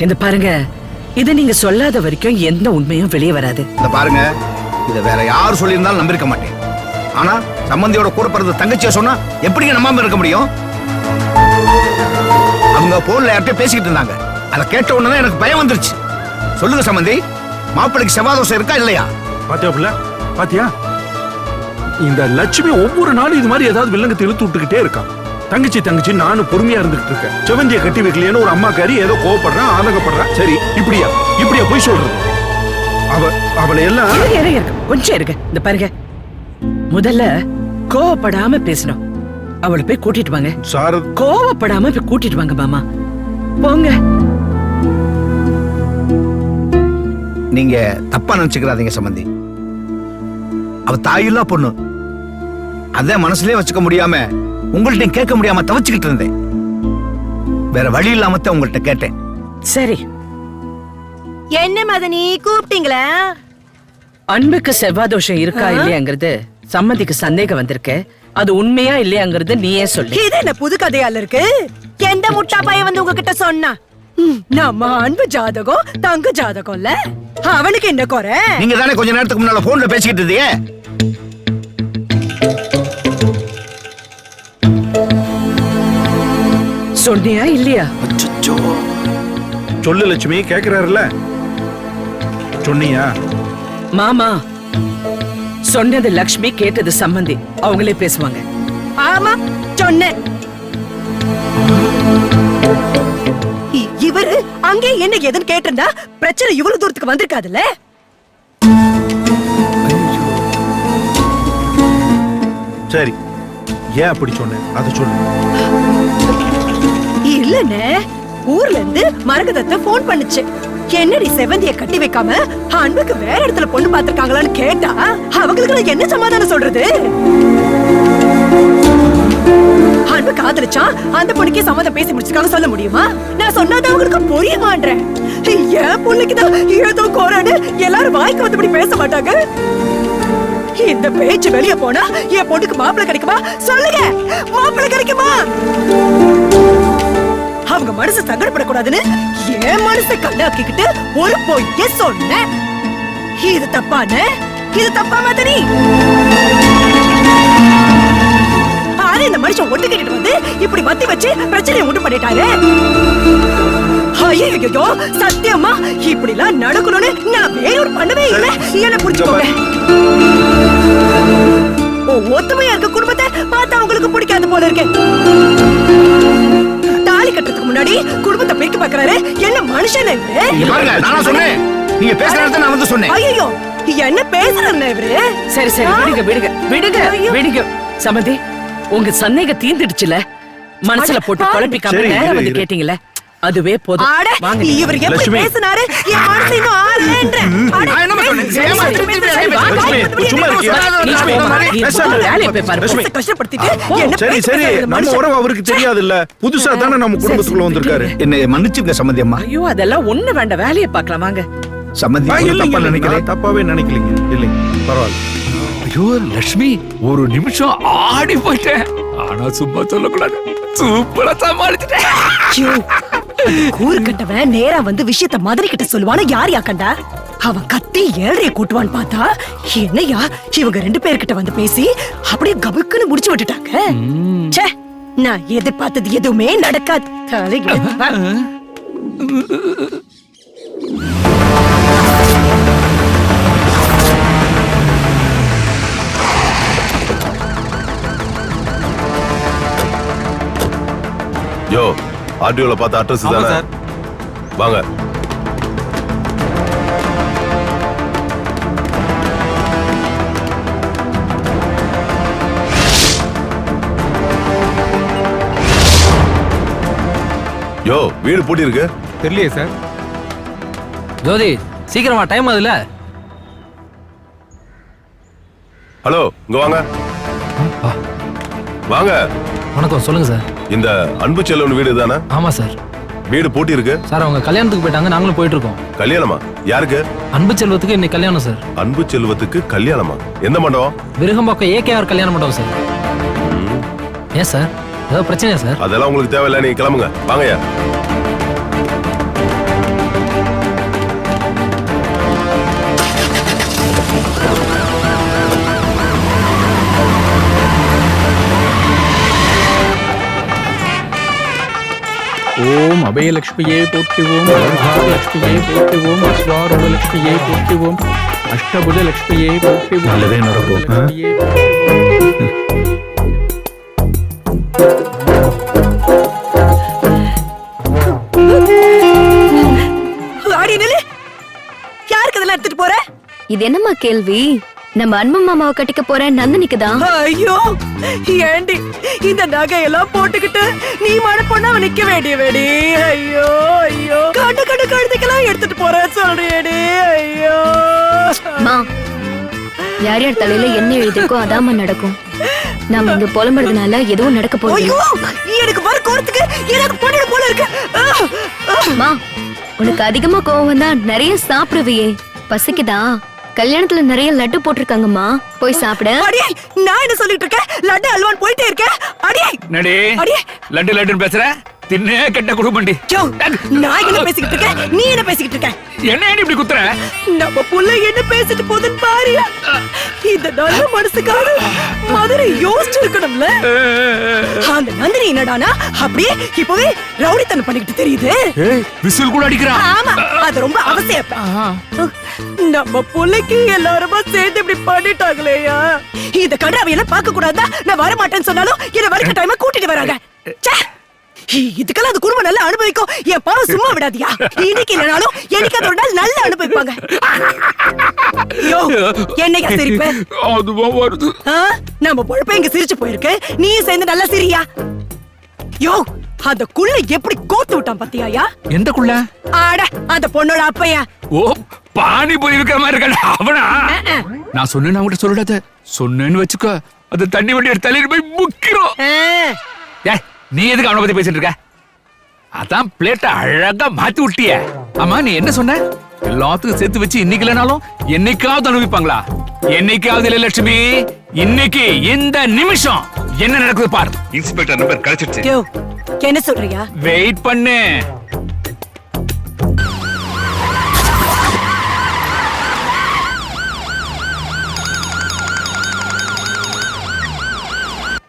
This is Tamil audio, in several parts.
இந்த பாருங்க, இத நீங்க சொல்லாத வரைக்கும் எந்த உண்மையும் வெளியே வராது. இந்த பாருங்க, இத வேற யார் சொல்லியிருந்தாலும் நம்பிருக்க மாட்டேன். ஆனா சம்பந்தியோட கூட பிறந்த தங்கச்சியை சொன்னா எப்படிங்க நம்பாம இருக்க முடியும்? அவங்க போன்ல யார்கிட்ட பேசிக்கிட்டு இருந்தாங்க. அதை கேட்ட உடனே எனக்கு பயம் வந்துருச்சு. சொல்லுங்க சம்பந்தி, மாப்பிள்ளைக்கு செவ்வாதோஷம் இருக்கா இல்லையா? பாத்தியா புள்ள, பாத்தியா? இந்த லட்சுமி ஒவ்வொரு நாளும் இது மாதிரி ஏதாவது வில்லங்கத்தை இழுத்து விட்டுக்கிட்டே இருக்கான். தங்கச்சி தங்கச்சி நானும் பொறுமையா இருந்துட்டு இருக்கேன். செவந்திய கட்டி வைக்கலையேன்னு ஒரு அம்மாக்காரி ஏதோ கோவப்படுறான், ஆதங்கப்படுறான். சரி, இப்படியா போய் சொல்றது? அவளை எல்லாம் கொஞ்சம் இருக்கு. இந்த பாருங்க, முதல்ல கோவப்படாம பேசணும். அவளை போய் கூட்டிட்டு வாங்க. கோவப்படாம போய் கூட்டிட்டு வாங்க மாமா. போங்க. நீங்க தப்பா நினைச்சுக்கிறாதீங்க சம்பந்தி. அவ தாயில்லா பொண்ணு. அத மனசுலயே வச்சுக்க முடியாம உங்கள்ட்ட கேட்க முடியாம தவிச்சுக்கிட்டு இருந்தேன். வேற வழி இல்லாம தான் உங்கள்ட்ட கேட்டேன். சரி, என்ன மதனி கூப்பிட்டீங்களா? அன்புக்கு செவ்வாதோஷம் இருக்கா இல்லையாங்கிறது சம்மந்திக்கு சந்தேகம் வந்திருக்கு. அது உண்மையா இல்லையாங்கிறது நீயே சொல்லு. இது என்ன புது கதையால இருக்கு? எந்த முட்டா பையன் வந்து உங்ககிட்ட சொன்னா? நம்ம அன்பு ஜாதகம் தங்க ஜாதகம்ல, அவனுக்கு என்ன குறை? நீங்க தானே கொஞ்ச நேரத்துக்கு முன்னால போன்ல பேசிக்கிட்டு இருந்தீங்க. சொன்னியா இல்லையா? சொல்லு லட்சுமி, கேக்குறாருல. சொன்னியா? மாமா சொன்னது லக்ஷ்மி, கேட்டது சம்பந்தி. அவங்களே பேசுவாங்க. ஆமா சொன்னேன். இவரு அங்கே என்ன ஏதுன்னு கேட்டிருந்தா பிரச்சனை இவ்வளவு தூரத்துக்கு வந்திருக்காதுல்ல. சரி, ஏன் அப்படி சொன்னேன் அத சொல்லு. இல்லன்னு ஊர்ல இருந்து மரகதத்தை போன் பண்ணுச்சு. என்னடி செவந்திய கட்டி வைக்காம அன்புக்கு வேற இடத்துல பொண்ணு பாத்துருக்காங்களான்னு கேட்டா அவங்களுக்கு என்ன சமாதானம் சொல்றது? அன்பு காதலிச்சா அந்த பொண்ணுக்கே சம்மதம் பேசி முடிச்சிருக்காங்க சொல்ல முடியுமா? நான் சொன்னாத அவங்களுக்கு புரிய மாட்டேன். என் பொண்ணுக்குதான் ஏதோ கோரான்னு எல்லாரும் வாய்க்கு வந்தபடி பேச மாட்டாங்க. இந்த பேச்சு வெளிய போனா என் பொண்ணுக்கு மாப்பிள்ளை கிடைக்குமா? சொல்லுங்க, மாப்பிள்ளை கிடைக்குமா? அவங்க மனசு சங்கடப்படக்கூடாதுன்னு என் மனசை கல்லாக்கிக்கிட்டு ஒரு பொய்ய சொன்னேன். இது தப்பானே? இது தப்பா மதனி? ஆனா இந்த மனுஷன் ஒட்டு கேட்டுட்டு வந்து இப்படி மத்தி வச்சு பிரச்சனையை உண்டு பண்ணிட்டாரு. ஐயோ, சத்தியமா இப்படி எல்லாம் நடக்கணும்னு நான் வேறொரு பண்ணவே இல்லை. என்ன புரிஞ்சுக்கோங்க. ஒத்துமையா இருக்க குடும்பத்தை பார்த்தா உங்களுக்கு பிடிக்காது போல இருக்கு. தாலி கட்டுறதுக்கு முன்னாடி குடும்பத்தை பிரிக்க பாக்குறாரு. என்ன மனுஷன் சொன்னேன்? நீங்க பேசுறத நான் வந்து சொன்னேன். ஐயோ, என்ன பேசுறேன் இவரு? சரி சரி, விடுங்க விடுங்க விடுங்க விடுங்க. சம்பந்தி, உங்க சந்தேகம் தீர்ந்துடுச்சுல. மனசுல போட்டு குழப்பிக்காம நேரா வந்து கேட்டீங்கல்ல, அதுவே போதும். வாங்க. இவர் எப்படி பேசினாரு? என் மனசு இன்னும் ஆறலன்றேன். சரி சரி, நம்ம உறவு அவருக்கு தெரியாதுல்ல. புதுசா தானே நம்ம குடும்பத்துக்குள்ள வந்திருக்காரு. என்ன மன்னிச்சுங்க சம்பந்தி அம்மா. ஐயோ, அதெல்லாம் ஒண்ணு வேண்டாம், வேலையை பார்க்கலாம் வாங்க. சம்பந்தி தப்பா நினைக்கிறேன். தப்பாவே நினைக்கலீங்க. இல்லைங்க, பரவாயில்ல. ஐயோ லட்சுமி, ஒரு நிமிஷம் ஆடி போயிட்டேன். ஆனா சும்மா சொல்லக்கூடாது, சூப்பரா சமாளிச்சுட்டேன். கூறுகட்டவன் நேரா வந்து விஷயத்த மதுரை கிட்ட சொல்லுவான யார் யாக்கண்டா? அவன் கத்தி ஏழைய கூட்டுவான்னு பார்த்தா என்னையா இவங்க ரெண்டு பேர்கிட்ட வந்து பேசி அப்படியே கபுக்குன்னு முடிச்சு விட்டுட்டாங்க. ச்சே, நான் எதிர்பார்த்தது எதுவுமே நடக்காது. யோ, ஆர்டிஓல பார்த்த அட்ரஸ் தானே? வாங்க. யோ, வீடு பூட்டி இருக்கு. தெரியலையே சார். ஜோதி, சீக்கிரமா, டைம் ஆகுதுல. ஹலோ, இங்க வாங்க. வாங்க. வணக்கம், சொல்லுங்க சார். இந்த அன்பு செல்வன் வீடு தானே? ஆமா சார். வீடு பூட்டி இருக்கு சார். அவங்க கல்யாணத்துக்கு போயிட்டாங்க, நாங்களும் போயிட்டு இருக்கோம். கல்யாணமா? யாருக்கு? அன்பு செல்வத்துக்கு இன்னைக்கு கல்யாணம் சார். அன்பு செல்வத்துக்கு கல்யாணமா? எந்த மண்டபம்? விருகம்பாக்கம் ஏகேஆர் கல்யாண மண்டபம் சார். ஏன் சார், ஏதாவது பிரச்சனையா சார்? அதெல்லாம் உங்களுக்கு தேவையில்லை, நீங்க கிளம்புங்க. வாங்கய்யா. ஓம் அபயலட்சுமியே போற்றுவோம், லட்சுமியே போற்றுவோம், அஸ்வாரூட லட்சுமியே போற்றுவோம், அஷ்டபுஜ லட்சுமியே போற்றுவோம். நல்லதே நடக்கும். லட்சுமியே போற்றுவோம். அடி நில்லு. யாருக்கு இதெல்லாம் எடுத்துட்டு போற? இது என்னம்மா கேள்வி? நம்ம அன்பு மாமாவை கட்டிக்க போற நந்தினிக்கு தான். ஐயோ ஏண்டி இந்த நகையெல்லாம் போட்டுக்கிட்டு நீ மன பொண்ணா நிக்க வேடி. ஐயோ ஐயோ கண்டு கழுதுக்கெல்லாம் எடுத்துட்டு போற சொல்றியடி. ஐயோ மா, யார் யார் தலையில என்ன எழுதிருக்கோ அதாம்மா நடக்கும். நாம இங்க புலம்புறதுனால எதுவும் நடக்க போகுது. ஐயோ எனக்கு வர கோரத்துக்கு எனக்கு பண்ணிட போல இருக்கு. மா, உனக்கு அதிகமா கோவம் வந்தா நிறைய சாப்பிடுவியே. பசிக்குதா? கல்யாணத்துல நிறைய லட்டு போட்டிருக்காங்கம்மா, போய் சாப்பிட. அடியே நான் என்ன சொல்லிட்டு இருக்கேன்? லட்டு அல்வான் போயிட்டே இருக்கேன். அடியே நடி அடியே லட்டு லட்டுன்னு பேசுற, தின்னே கெட்ட குடும்பண்டி. யோ, நான் என்ன பேசிக்கிட்டு இருக்கேன்? நீ என்ன பேசிக்கிட்டு இருக்க? என்ன ஏன் இப்படி குத்துற? நம்ம புள்ள என்ன பேசிட்டு போதுன்னு பாரு. இந்த நல்ல மனசுக்காக மதுரை யோசிச்சு இருக்கணும்ல. அந்த நந்தினி என்னடானா அப்படியே இப்பவே ரவுடித்தனம் பண்ணிக்கிட்டு தெரியுது. ஏய், விசில் கூட அடிக்கிறான். ஆமா, அது ரொம்ப அவசியம். நம்ம புள்ளைக்கு எல்லாருமா சேர்ந்து இப்படி பண்ணிட்டாங்களேயா. இந்த கடாவையெல்லாம் பார்க்க கூடாதா? நான் வர மாட்டேன்னு சொன்னாலும் என்ன வரைக்கும் டைமா கூட்டிட்டு வராங்க. ச்சே, இதுக்கெல்லாம் அந்த குடும்பம் நல்லா அனுபவிக்கும். என் பாவம் சும்மா விடாதியா. இன்னைக்கு இல்லைனாலும் எனக்கு அது ஒரு நாள் நல்லா அனுபவிப்பாங்க. யோ, என்னையா சிரிப்பு? அதுவா வருது. நம்ம பொழப்ப இங்க சிரிச்சு போயிருக்கு, நீ சேர்ந்து நல்லா சிரியா. யோ, அந்த குள்ள எப்படி கோத்து விட்டான் பாத்தியாயா? எந்த குள்ள? ஆட, அந்த பொண்ணோட அப்பையா. ஓ, பானி போய் இருக்கிற மாதிரி இருக்கா அவனா? நான் சொன்னேன்னு அவங்ககிட்ட சொல்லிடாத. சொன்னேன்னு வச்சுக்கோ, அது தண்ணி வண்டி எடுத்து தள்ளிட்டு போய் முக்கிறோம். ஏய், நீ எதுக்கு அவனை பத்தி பேசிட்டு இருக்க? அதான் பிளேட்டை அழகா மாத்தி விட்டிய. ஆமா, நீ என்ன சொன்ன? எல்லாத்துக்கும் சேர்த்து வச்சு இன்னைக்கு இல்லைனாலும் என்னைக்காவது அனுபவிப்பாங்களா? என்னைக்காவது இல்ல லட்சுமி, இன்னைக்கு இந்த நிமிஷம் என்ன நடக்குது பார். இன்ஸ்பெக்டர் நம்பர் கிடைச்சிருச்சு. யோ, என்ன சொல்றியா? வெயிட் பண்ணு.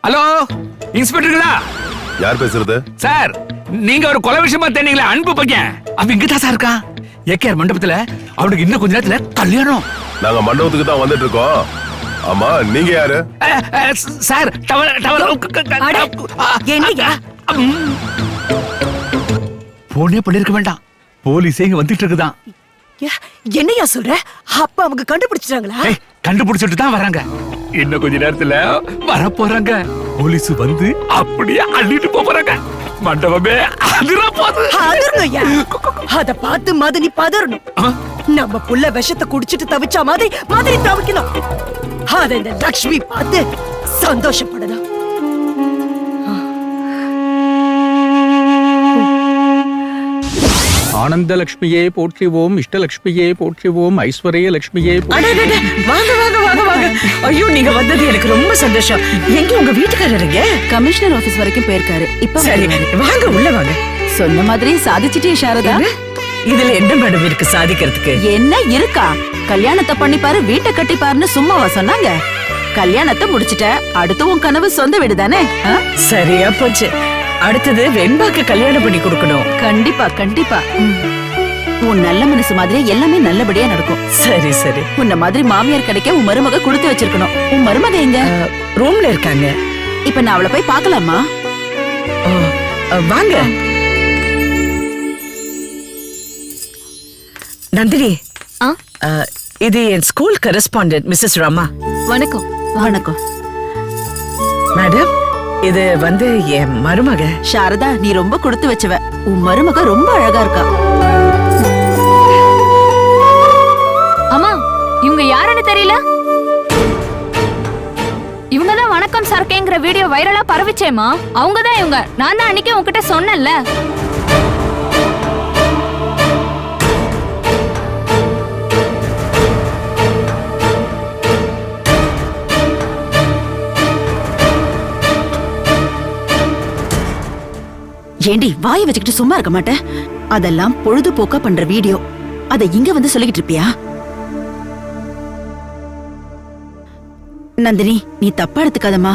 ஹலோ, இன்ஸ்பெக்டருங்களா? யார் பேசுறது? சார், நீங்க ஒரு கொலை விஷயமா தேனீங்களா? அன்பு பையன் அவன் இங்கதான் சார் இருக்கான். ஏகேஆர் மண்டபத்துல. அவனுக்கு இன்னும் கொஞ்ச நேரத்துல கல்யாணம். நாங்க மண்டபத்துக்கு தான் வந்துட்டு இருக்கோம். ஆமா, நீங்க யாரு? சார், என்னையா? போனே பண்ணிருக்க வேண்டாம். போலீஸே இங்க வந்துட்டு இருக்குதான். என்னையா சொல்ற? அப்ப அவங்க கண்டுபிடிச்சிட்டாங்களா? கண்டுபிடிச்சிட்டு தான் வராங்க. இன்னும் கொஞ்ச நேரத்துல வர போறாங்க. போலீஸ் வந்து அப்படியே அள்ளிட்டு போறாங்க. மண்டபமே அதிர போகுது. அத பார்த்து மதனி பதறணும். நம்ம புள்ள விஷத்தை குடிச்சிட்டு தவிச்சா மாதிரி தவிக்கணும். அத இந்த லக்ஷ்மி பார்த்து சந்தோஷப்படணும். ஆனந்த லட்சுமியே போற்றுவோம், இஷ்டலட்சுமியே போற்றுவோம், ஐஸ்வர்ய லட்சுமியே அடடட, வாங்க வாங்க வாங்க வாங்க. ஐயோ, நீங்க வந்தது எனக்கு ரொம்ப சந்தோஷம். எங்க உங்க வீட்டுக்காரருங்க? கமிஷனர் ஆபீஸ் வரைக்கும் போயிருக்காரு. இப்ப சரி, வாங்க உள்ள வாங்க. சொன்ன மாதிரி சாதிச்சிட்டே சாரதா. இதுல என்ன மேடம் இருக்கு சாதிக்கிறதுக்கு? என்ன இருக்கா? கல்யாணத்தை பண்ணிப்பாரு, வீட்டை கட்டிப்பாருன்னு சும்மாவா சொன்னாங்க? கல்யாணத்தை முடிச்சிட்ட, அடுத்து உன் கனவு சொந்த வீடு தானே? சரியா போச்சு. அடுத்தது வெண்பாக்கு கல்யாணம் பண்ணி கொடுக்கணும். கண்டிப்பா கண்டிப்பா. உன் நல்ல மனசு மாதிரி எல்லாமே நல்லபடியா நடக்கும். சரி சரி. உன்ன மாதிரி மாமியார் கிடைக்க உன் மருமக கொடுத்து வச்சிருக்கணும். உன் மருமக எங்க? ரூம்ல இருக்காங்க. இப்ப நான் அவளை போய் பார்க்கலாமா? வாங்க. நந்தினி, இது என் ஸ்கூல் கரஸ்பாண்டன்ட் மிஸ்ஸஸ் ரமா. வணக்கம். வணக்கம் மேடம். இது வந்து என் மருமக சாரதா. நீ ரொம்ப கொடுத்து வச்சவ. உன் மருமக ரொம்ப அழகா இருக்கா. அம்மா, இவங்க யாருன்னு தெரியல. இவங்கதான் வணக்கம் சரக்கேங்கிற வீடியோ வைரலா பரவிச்சேமா. அவங்கதான் இவங்க. நான் தான் அன்னைக்கு உங்ககிட்ட சொன்னேன்ல. ஏண்டி வாயை வச்சுக்கிட்டு சும்மா இருக்க மாட்டேன்? அதெல்லாம் பொழுதுபோக்கா பண்ற வீடியோ. அத இங்க வந்து சொல்லிக்கிட்டு இருப்பியா? நந்தினி, நீ தப்பா எடுத்துக்காதம்மா.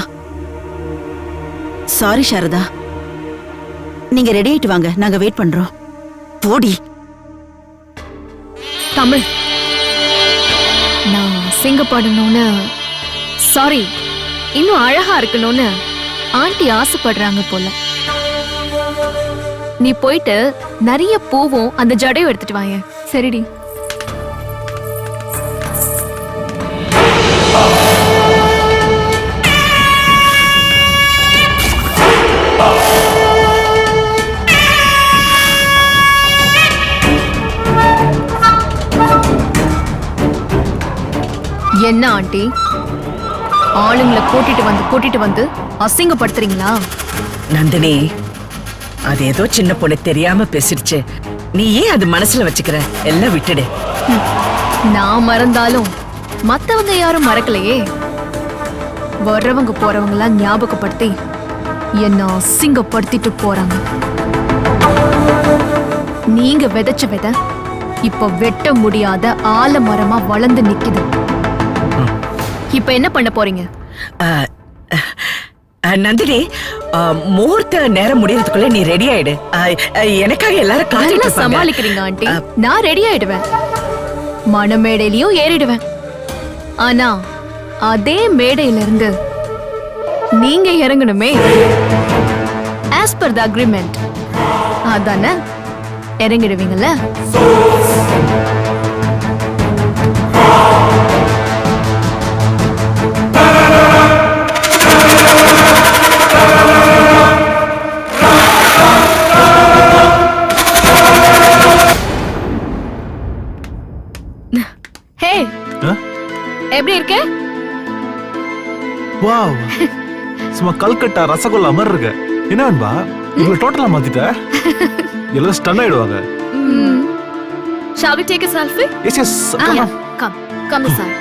சாரி சாரதா. நீங்க ரெடி ஆயிட்டு வாங்க, நாங்க வெயிட் பண்றோம். போடி. தமிழ், நான் அசிங்கப்படணும்னு, சாரி, இன்னும் அழகா இருக்கணும்னு ஆண்டி ஆசைப்படுறாங்க போல. நீ போயிட்டு நிறைய பூவும் அந்த ஜடையும் எடுத்துட்டு வாங்க. சரிடி. என்ன ஆண்டி, ஆளுங்களை கூட்டிட்டு வந்து அசிங்கப்படுத்துறீங்களா? நந்தினி, அது ஏதோ சின்ன பொண்ணு தெரியாம பேசிடுச்சு. நீ ஏன் அது மனசுல வச்சுக்கிற? எல்லாம் விட்டுடு. நான் மறந்தாலும் மத்தவங்க யாரும் மறக்கலையே. வர்றவங்க போறவங்கலாம் ஞாபகப்படுத்தி என்ன அசிங்கப்படுத்திட்டு போறாங்க. நீங்க விதைச்ச விதை இப்ப வெட்ட முடியாத ஆலமரமா வளர்ந்து நிக்குது. இப்ப என்ன பண்ண போறீங்க? நந்தினி, முகூர்த்த நேரம் முடியறதுக்குள்ள நீ ரெடி ஆயிடு. எனக்காக எல்லாரும் காலையில சமாளிக்கிறீங்க ஆண்டி. நான் ரெடி ஆயிடுவேன், மணமேடையிலயும் ஏறிடுவேன். ஆனா அதே மேடையில இருந்து நீங்க இறங்கணுமே. as per the agreement, அதானே? இறங்கிடுவீங்கல்ல? ஹே, எப்படி இருக்க? வாவ், சும்மா கல்கட்டா ரசகுல்லா மாதிரி இருக்கு. என்ன அன்பா, இவ்வளவு டோட்டலா மாத்திட்ட? எல்லாரும் ஸ்டன் ஆயிடுவாங்க. Shall we take a selfie? Yes yes, Come this side.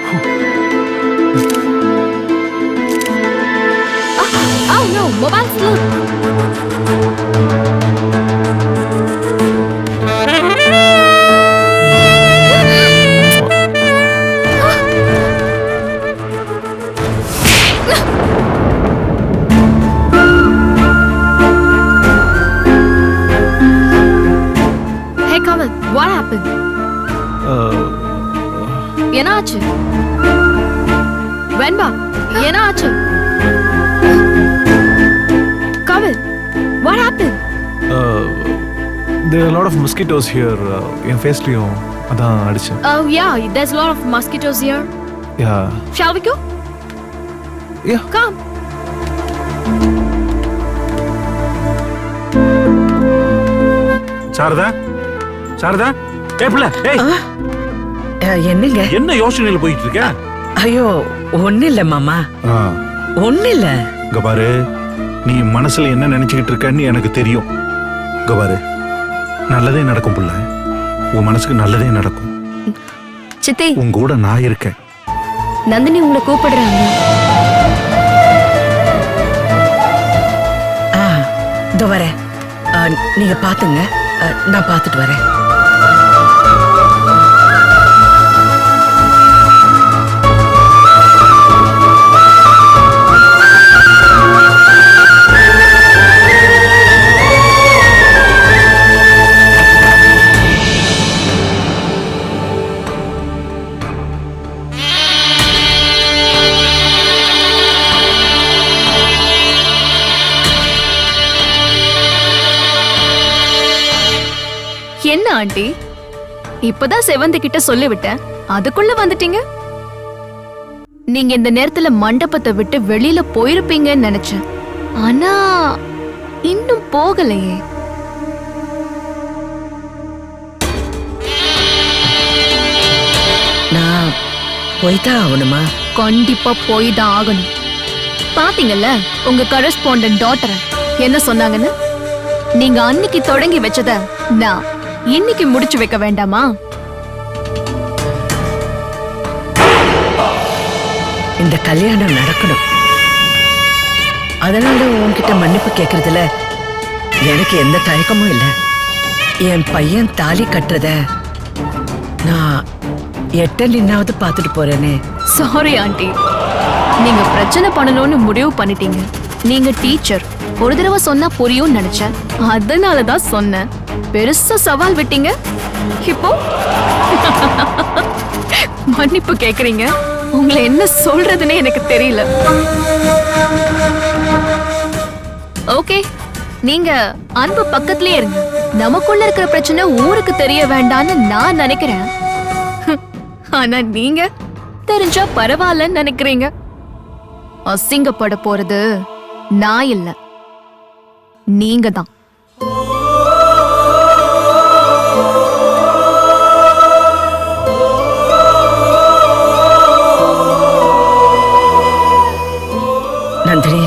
Oh no, mobile slip. Hey Kamal, what happened? என்னாச்சு? வெண்பா, என்னாச்சு? கவில், what happened? there are a lot of mosquitoes here. என் ஃபேஸ்லயும் அதான் அடிச்சேன். Oh yeah, there's a lot of mosquitoes here. Yeah. Shall we go? Yeah. Come. Saradha, Saradha, ஏய் பிள்ளை, ஏய். என்னங்க? என்ன யோசனையில போயிட்டு இருக்க? ஐயோ, ஒண்ணு இல்ல மாமா, ஒண்ணு இல்ல. இங்க பாரு, நீ மனசுல என்ன நினைச்சுக்கிட்டு இருக்கன்னு எனக்கு தெரியும். இங்க பாரு, நல்லதே நடக்கும் புள்ள. உன் மனசுக்கு நல்லதே நடக்கும். சித்தி, உன் கூட நான் இருக்கேன். நந்தினி உங்களை கூப்பிடுறாங்க. இதோ வரேன். நீங்க பாத்துங்க, நான் பாத்துட்டு வரேன். என்ன ஆண்டி, இப்பதான் செவந்தி கிட்ட சொல்லிவிட்டேன், அதுக்குள்ள வந்துட்டீங்க. நீங்க இந்த நேரத்துல மண்டபத்தை விட்டு வெளியில போயிருப்பீங்கன்னு நினைச்சேன். ஆனா இன்னும் போகலையே. நான் போய்தான் ஆகணுமா? கண்டிப்பா போய் தான் ஆகணும். பாத்தீங்கல்ல உங்க கரஸ்பாண்டன்ட் டாட்டர் என்ன சொன்னாங்கன்னு? நீங்க அன்னைக்கு தொடங்கி வச்சத நான் இன்னைக்கு முடிச்சு வைக்க வேண்டாமா? இந்த கல்யாணம் நடக்கணும். அதனால உன்கிட்ட மன்னிப்பு கேக்குறதுல எனக்கு எந்த தயக்கமும் இல்லை. என் பையன் தாலி கட்டுறத நான் எட்ட நின்னாவது பார்த்துட்டு போறேனே. சாரி ஆண்டி, நீங்க பிரச்சனை பண்ணணும்னு முடிவு பண்ணிட்டீங்க. நீங்க டீச்சர், ஒரு தடவை சொன்னா புரியும் நினைச்சேன், அதனாலதான் சொன்னேன். பெருசா சவால் விட்டீங்க, இப்போ மன்னிப்பு கேக்குறீங்க. உங்களை என்ன சொல்றதுன்னு எனக்கு தெரியல. ஓகே, நீங்க அன்பு பக்கத்துலயே இருங்க. நமக்குள்ள இருக்கிற பிரச்சனை ஊருக்கு தெரிய வேண்டாம்னு நான் நினைக்கிறேன். ஆனா நீங்க தெரிஞ்சா பரவாயில்லன்னு நினைக்கிறீங்க. அசிங்கப்பட போறது நான் இல்ல, நீங்க தான். நந்தினி,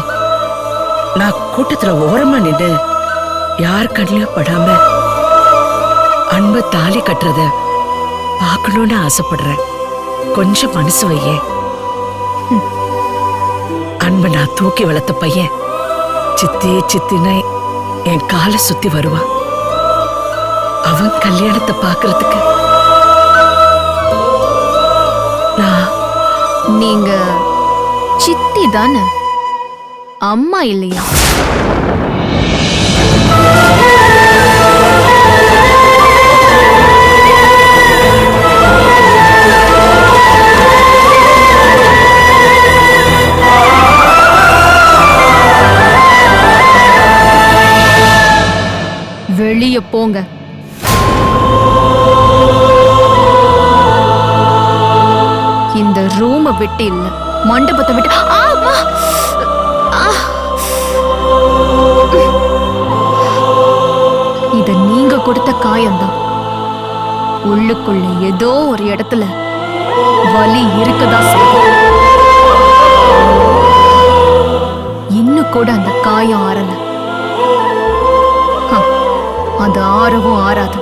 நான் கூட்டத்துல ஓரமா நின்று யார் கண்ணிலும் படாம அன்பு தாலி கட்டுறத பார்க்கணும்னு ஆசைப்படுறேன். கொஞ்சம் மனசு வையே. அன்பு நான் தூக்கி வளர்த்த பையன் சித்தி சித்தின்னு என் காலை சுத்தி வருவான். அவன் கல்யாணத்தை பார்க்கறதுக்கு நீங்க சித்தி தானே, அம்மா இல்லையா? வெளிய போங்க. இந்த ரூமை விட்டு இல்ல, மண்டபத்தை விட்டு. இத நீங்க கொடுத்த காயம்தான். உள்ளுக்குள்ள ஏதோ ஒரு இடத்துல வலி இருக்கதா செய்யும். இன்னும் கூட அந்த காயம் ஆறல. அது ஆறவும் ஆறாது.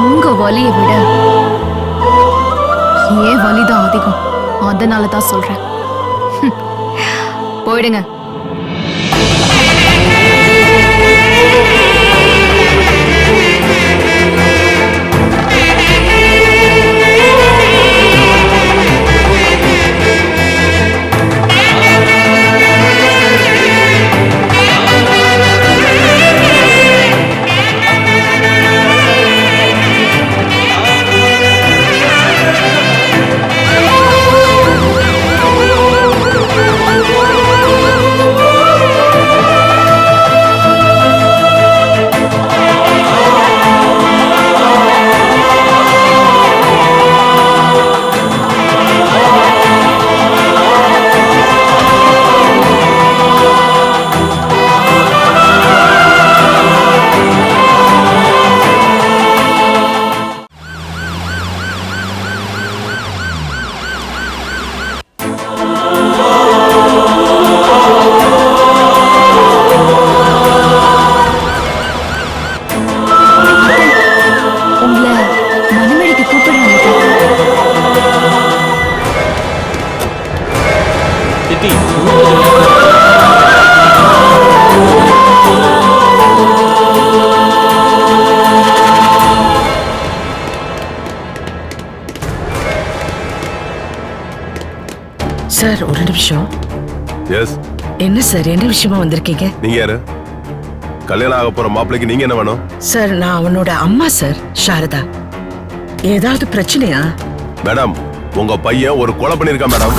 உங்க வலியை விட ஏன் வலிதான் அதிகம். அதனாலதான் சொல்றேன், போயிடுங்க. சார், ஒரு நிமிஷம். எஸ். என்ன சார், என்ன விஷயமா வந்திருக்கீங்க? நீங்க யாரு? கல்யாணம் ஆக போற மாப்பிளைக்கு நீங்க என்ன வேணும்? சார், நான் அவனோட அம்மா சார், சாரதா. ஏதாவது பிரச்சனையா? மேடம், உங்க பையன் ஒரு கொலை பண்ணிருக்கான் மேடம்.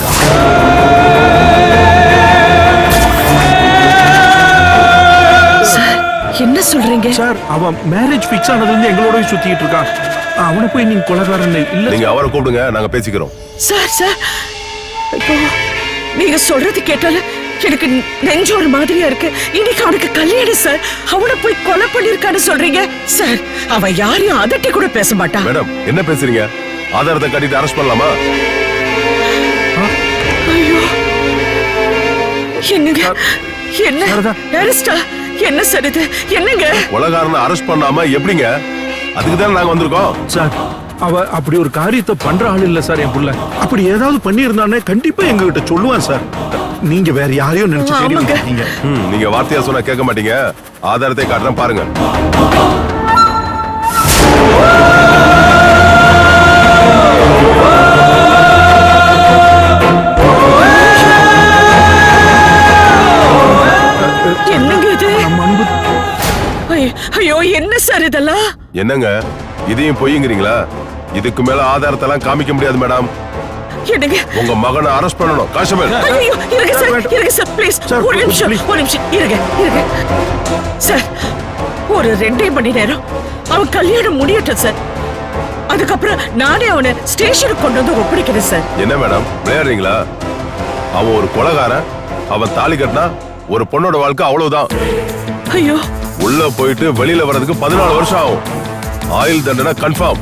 சார், என்ன சொல்றீங்க? சார், அவன் மேரேஜ் ஃபிக்ஸ் ஆனதுல இருந்து எங்களோட சுத்திட்டு இருக்கான். அவனை போய் நீங்க கொலைகாரன் இல்ல. நீங்க அவரை கூப்பிடுங்க, நாங்க பேசிக்கிறோம். சார் சார், இப்போ நீங்க சொல்றது கேட்டால எனக்கு நெஞ்சு ஒரு மாதிரியா இருக்கு. இன்னைக்கு அவனுக்கு கல்யாணம் சார், அவனை போய் கொலை பண்ணிருக்கான்னு சொல்றீங்க சார்? அவன் யாரையும் அதட்டி கூட பேச மாட்டான். மேடம், என்ன பேசுறீங்க? ஆதாரத்தை கட்டிட்டு அரெஸ்ட் பண்ணலாமா? ஐயோ, என்னங்க, என்ன அரெஸ்டா? என்ன சார் இது? என்னங்க? கொலைகாரனை அரெஸ்ட் பண்ணாம எப்படிங்க? அதுக்கு தான் நாங்க வந்திருக்கோம். சார், அவ அப்படி ஒரு காரியத்தை பண்ற ஆள் இல்ல சார். என் புள்ள அப்படி ஏதாவது பண்ணி இருந்தானே கண்டிப்பா எங்க கிட்ட சொல்லுவான் சார். நீங்க வேற யாரையும் நினைச்சு நீங்க வார்த்தையா சொன்னா கேட்க மாட்டீங்க. ஆதாரத்தை காட்டுறேன் பாருங்க. இது நம்ம அன்பு ஐயோ என்ன சார் இதெல்லாம்? என்னங்க இதையும் பொய்யுங்கிறீங்களா? இதுக்கு மேல ஆதாரத்தெல்லாம் காமிக்க முடியாது மேடம். என்னங்க? உங்க மகனை அரெஸ்ட் பண்ணணும். காஷ்மீர் ஐயோ இருங்க சார் ப்ளீஸ் ஒரு நிமிஷம் இருங்க சார். ஒரு 2 மணி நேரம் அவன் கல்யாணம் முடியட்டும் சார். அதுக்கப்புறம் நானே அவனை ஸ்டேஷனுக்கு கொண்டு வந்து ஒப்படைக்கிறேன் சார். என்ன மேடம் விளையாடுறீங்களா? அவன் ஒரு கொலைகாரன். அவன் தாலி கட்டினா ஒரு பொண்ணோட வாழ்க்கை அவ்வளவுதான். ஐயோ உள்ள போயிட்டு வெளியில வர்றதுக்கு 14 வருஷம் ஆகும். ஆயுள் தண்டனை கன்ஃபார்ம்.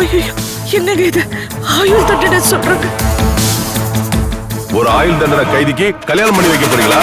ஐயோ என்னங்க இது ஆயுள் தண்டனை சொல்றாங்க? ஒரு ஆயுள் தண்டனை கைதிக்கு கல்யாணம் பண்ணி வைக்க போறீங்களா?